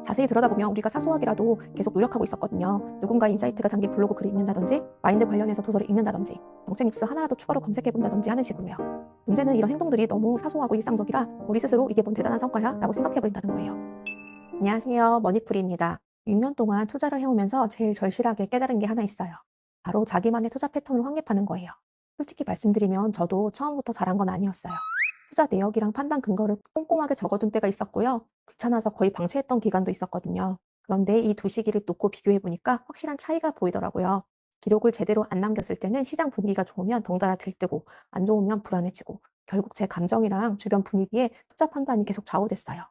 자세히 들여다보면 우리가 사소하게라도 계속 노력하고 있었거든요. 누군가 인사이트가 담긴 블로그 글을 읽는다든지, 마인드 관련해서 도서를 읽는다든지, 정책 뉴스 하나라도 추가로 검색해본다든지 하는 식으로요. 문제는 이런 행동들이 너무 사소하고 일상적이라 우리 스스로 이게 뭔 대단한 성과야? 라고 생각해버린다는 거예요. 안녕하세요. 머니풀입니다. 6년 동안 투자를 해오면서 제일 절실하게 깨달은 게 하나 있어요. 바로 자기만의 투자 패턴을 확립하는 거예요. 솔직히 말씀드리면 저도 처음부터 잘한 건 아니었어요. 투자 내역이랑 판단 근거를 꼼꼼하게 적어둔 때가 있었고요. 귀찮아서 거의 방치했던 기간도 있었거든요. 그런데 이 두 시기를 놓고 비교해보니까 확실한 차이가 보이더라고요. 기록을 제대로 안 남겼을 때는 시장 분위기가 좋으면 덩달아 들뜨고 안 좋으면 불안해지고 결국 제 감정이랑 주변 분위기에 투자 판단이 계속 좌우됐어요.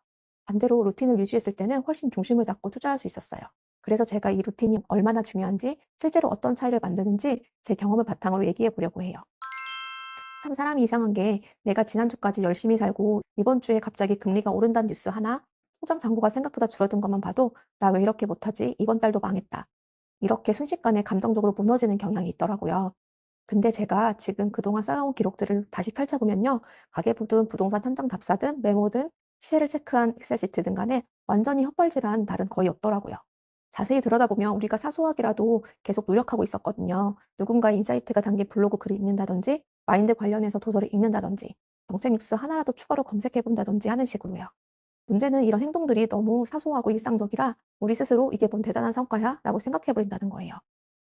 반대로 루틴을 유지했을 때는 훨씬 중심을 잡고 투자할 수 있었어요. 그래서 제가 이 루틴이 얼마나 중요한지, 실제로 어떤 차이를 만드는지 제 경험을 바탕으로 얘기해 보려고 해요. 참 사람이 이상한 게 내가 지난주까지 열심히 살고 이번 주에 갑자기 금리가 오른다는 뉴스 하나, 통장 잔고가 생각보다 줄어든 것만 봐도 나 왜 이렇게 못하지? 이번 달도 망했다. 이렇게 순식간에 감정적으로 무너지는 경향이 있더라고요. 근데 제가 지금 그동안 쌓아온 기록들을 다시 펼쳐보면요. 가계부든 부동산 현장 답사든 메모든 시세를 체크한 엑셀 시트든 간에 완전히 헛발질한 날은 거의 없더라고요. 자세히 들여다보면 우리가 사소하게라도 계속 노력하고 있었거든요. 누군가 인사이트가 담긴 블로그 글을 읽는다든지, 마인드 관련해서 도서를 읽는다든지, 정책 뉴스 하나라도 추가로 검색해본다든지 하는 식으로요. 문제는 이런 행동들이 너무 사소하고 일상적이라 우리 스스로 이게 뭔 대단한 성과야? 라고 생각해버린다는 거예요.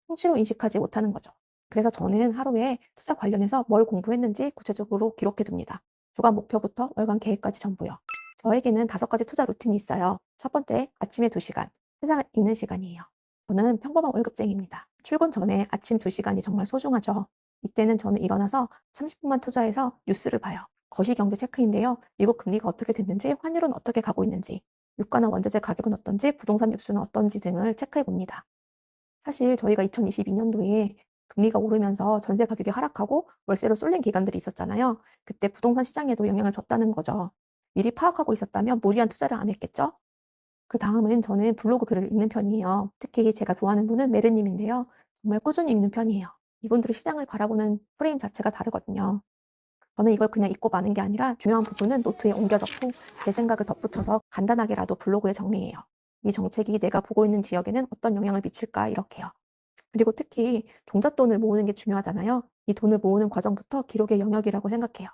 통치로 인식하지 못하는 거죠. 그래서 저는 하루에 투자 관련해서 뭘 공부했는지 구체적으로 기록해둡니다. 주간 목표부터 월간 계획까지 전부요. 저에게는 5가지 투자 루틴이 있어요. 첫 번째, 아침에 2시간, 세상을 읽는 시간이에요. 저는 평범한 월급쟁이입니다. 출근 전에 아침 2시간이 정말 소중하죠. 이때는 저는 일어나서 30분만 투자해서 뉴스를 봐요. 거시경제 체크인데요. 미국 금리가 어떻게 됐는지, 환율은 어떻게 가고 있는지, 유가나 원자재 가격은 어떤지, 부동산 뉴스는 어떤지 등을 체크해 봅니다. 사실 저희가 2022년도에 금리가 오르면서 전세 가격이 하락하고 월세로 쏠린 기간들이 있었잖아요. 그때 부동산 시장에도 영향을 줬다는 거죠. 미리 파악하고 있었다면 무리한 투자를 안 했겠죠? 그다음은 저는 블로그 글을 읽는 편이에요. 특히 제가 좋아하는 분은 메르님인데요. 정말 꾸준히 읽는 편이에요. 이분들의 시장을 바라보는 프레임 자체가 다르거든요. 저는 이걸 그냥 읽고 마는 게 아니라 중요한 부분은 노트에 옮겨 적고 제 생각을 덧붙여서 간단하게라도 블로그에 정리해요. 이 정책이 내가 보고 있는 지역에는 어떤 영향을 미칠까 이렇게요. 그리고 특히 종잣돈을 모으는 게 중요하잖아요. 이 돈을 모으는 과정부터 기록의 영역이라고 생각해요.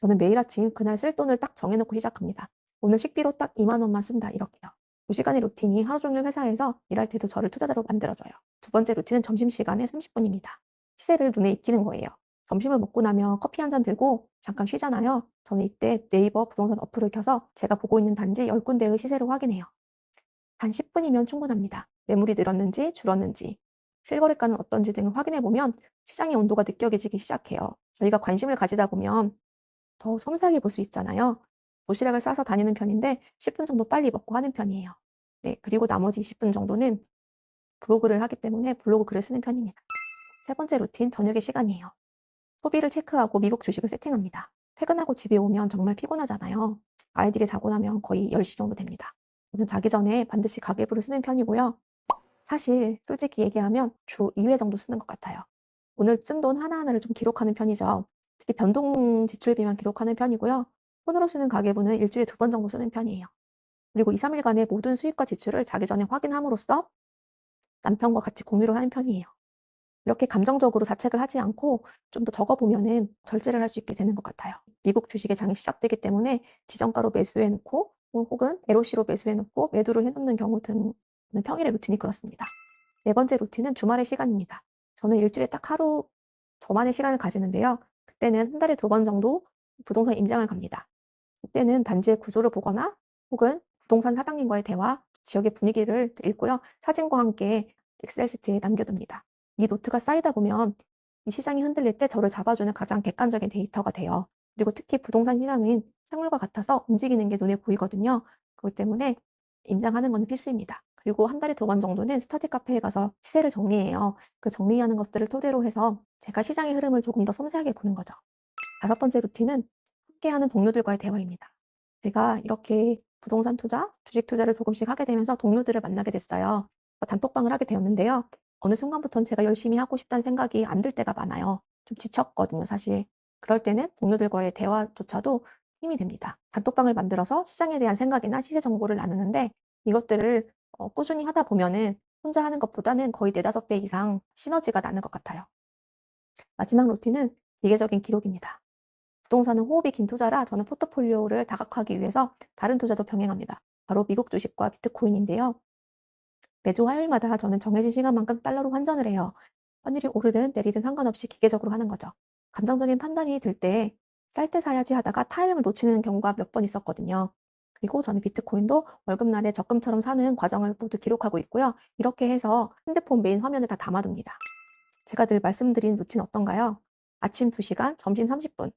저는 매일 아침 그날 쓸 돈을 딱 정해놓고 시작합니다. 오늘 식비로 딱 2만 원만 쓴다 이렇게요. 2시간의 루틴이 하루 종일 회사에서 일할 때도 저를 투자자로 만들어줘요. 두 번째 루틴은 점심시간에 30분입니다. 시세를 눈에 익히는 거예요. 점심을 먹고 나면 커피 한 잔 들고 잠깐 쉬잖아요. 저는 이때 네이버 부동산 어플을 켜서 제가 보고 있는 단지 10군데의 시세를 확인해요. 단 10분이면 충분합니다. 매물이 늘었는지 줄었는지, 실거래가는 어떤지 등을 확인해 보면 시장의 온도가 느껴지기 시작해요. 저희가 관심을 가지다 보면 더 섬세하게 볼 수 있잖아요. 도시락을 싸서 다니는 편인데 10분 정도 빨리 먹고 하는 편이에요. 네, 그리고 나머지 20분 정도는 블로그를 하기 때문에 블로그 글을 쓰는 편입니다. 세 번째 루틴, 저녁의 시간이에요. 소비를 체크하고 미국 주식을 세팅합니다. 퇴근하고 집에 오면 정말 피곤하잖아요. 아이들이 자고 나면 거의 10시 정도 됩니다. 저는 자기 전에 반드시 가계부를 쓰는 편이고요. 사실 솔직히 얘기하면 주 2회 정도 쓰는 것 같아요. 오늘 쓴 돈 하나하나를 좀 기록하는 편이죠. 특히 변동 지출비만 기록하는 편이고요. 손으로 쓰는 가계부는 일주일에 2번 정도 쓰는 편이에요. 그리고 2-3일간의 모든 수입과 지출을 자기 전에 확인함으로써 남편과 같이 공유를 하는 편이에요. 이렇게 감정적으로 자책을 하지 않고 좀 더 적어 보면은 절제를 할 수 있게 되는 것 같아요. 미국 주식의 장이 시작되기 때문에 지정가로 매수해 놓고 혹은 LOC로 매수해 놓고 매도를 해 놓는 경우 등은 평일의 루틴이 그렇습니다. 네 번째 루틴은 주말의 시간입니다. 저는 일주일에 딱 하루 저만의 시간을 가지는데요. 그때는 한 달에 2번 정도 부동산 임장을 갑니다. 그때는 단지의 구조를 보거나 혹은 부동산 사장님과의 대화, 지역의 분위기를 읽고요. 사진과 함께 엑셀 시트에 남겨둡니다. 이 노트가 쌓이다 보면 이 시장이 흔들릴 때 저를 잡아주는 가장 객관적인 데이터가 돼요. 그리고 특히 부동산 시장은 생물과 같아서 움직이는 게 눈에 보이거든요. 그렇기 때문에 임장하는 건 필수입니다. 그리고 한 달에 2번 정도는 스터디 카페에 가서 시세를 정리해요. 그 정리하는 것들을 토대로 해서 제가 시장의 흐름을 조금 더 섬세하게 보는 거죠. 5번째 루틴은 함께하는 동료들과의 대화입니다. 제가 이렇게 부동산 투자, 주식 투자를 조금씩 하게 되면서 동료들을 만나게 됐어요. 단톡방을 하게 되었는데요. 어느 순간부터는 제가 열심히 하고 싶다는 생각이 안 들 때가 많아요. 좀 지쳤거든요, 사실. 그럴 때는 동료들과의 대화조차도 힘이 됩니다. 단톡방을 만들어서 시장에 대한 생각이나 시세 정보를 나누는데 이것들을 꾸준히 하다 보면은 혼자 하는 것보다는 거의 4-5배 이상 시너지가 나는 것 같아요. 마지막 루틴은 기계적인 기록입니다. 부동산은 호흡이 긴 투자라 저는 포트폴리오를 다각화하기 위해서 다른 투자도 병행합니다. 바로 미국 주식과 비트코인인데요. 매주 화요일마다 저는 정해진 시간만큼 달러로 환전을 해요. 환율이 오르든 내리든 상관없이 기계적으로 하는 거죠. 감정적인 판단이 들 때 쌀 때 사야지 하다가 타이밍을 놓치는 경우가 몇 번 있었거든요. 그리고 저는 비트코인도 월급날에 적금처럼 사는 과정을 모두 기록하고 있고요. 이렇게 해서 핸드폰 메인 화면에 다 담아둡니다. 제가 늘 말씀드린 루틴 어떤가요? 아침 2시간, 점심 30분,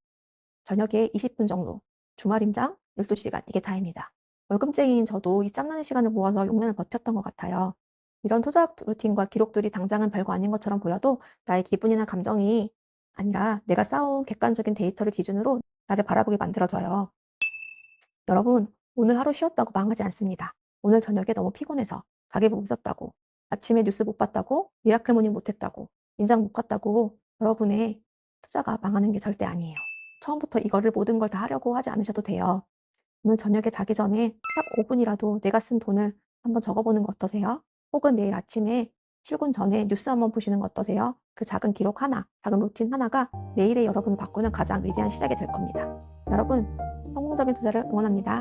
저녁에 20분 정도, 주말 임장 12시간, 이게 다입니다. 월급쟁이인 저도 이 짬나는 시간을 모아서 6년을 버텼던 것 같아요. 이런 투자 루틴과 기록들이 당장은 별거 아닌 것처럼 보여도 나의 기분이나 감정이 아니라 내가 쌓아온 객관적인 데이터를 기준으로 나를 바라보게 만들어줘요. 여러분, 오늘 하루 쉬었다고 망하지 않습니다. 오늘 저녁에 너무 피곤해서 가게 보고 있었다고, 아침에 뉴스 못 봤다고, 미라클 모닝 못 했다고, 임장 못 갔다고 여러분의 투자가 망하는 게 절대 아니에요. 처음부터 이거를 모든 걸 다 하려고 하지 않으셔도 돼요. 오늘 저녁에 자기 전에 딱 5분이라도 내가 쓴 돈을 한번 적어보는 거 어떠세요? 혹은 내일 아침에 출근 전에 뉴스 한번 보시는 거 어떠세요? 그 작은 기록 하나, 작은 루틴 하나가 내일의 여러분을 바꾸는 가장 위대한 시작이 될 겁니다. 여러분, 성공적인 투자를 응원합니다.